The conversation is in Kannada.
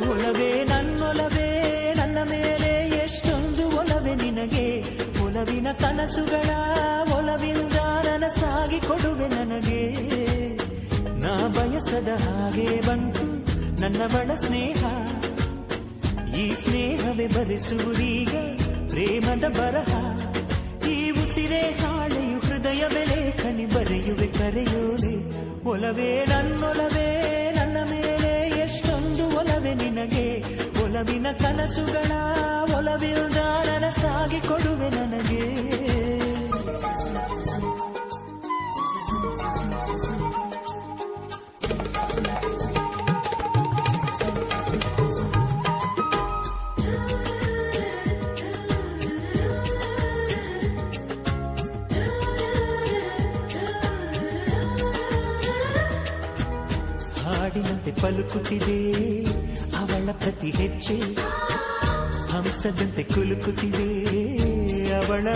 ಒಲವೇ ನನ್ನೊಲವೇ ನನ್ನ ಮೇಲೆ ಎಷ್ಟೊಂದು ಒಲವೇ ನಿನಗೆ. ಒಲವಿನ ಕನಸುಗಳ ಒಲವಿಂದ ನನಸಾಗಿ ಕೊಡುವೆ ನನಗೆ. ನಾ ಬಯಸದ ಹಾಗೆ ಬಂತು ನನ್ನವಳ ಸ್ನೇಹ. ಈ ಸ್ನೇಹವೇ ಬರೆಸುವುದೀಗ ಪ್ರೇಮದ ಬರಹ. ಈ ಉಸಿರೇ ಹಾಳೆಯು ಹೃದಯವೇ ಲೇಖನಿ ಬರೆಯುವೆ ಕರೆಯೋಲೆ. ಒಲವೇ ನನ್ನೊಲವೇ ನನ್ನ ಮೇಲೆ ಎಷ್ಟೊಂದು ಒಲವೇ ನಿನಗೆ. ಒಲವಿನ ಕನಸುಗಳ ಒಲವಿಲ್ದ ನನಸಾಗಿ ಕೊಡುವೆ ನನಗೆ. ಹಾಡಿನಂತೆ ಪಲುಕುತ್ತಿದೆ ಅವಳ ಪ್ರತಿ ಹೆಜ್ಜೆ. ಹಂಸದಂತೆ ಕುಲುಕುತ್ತಿದೆ ಅವಳ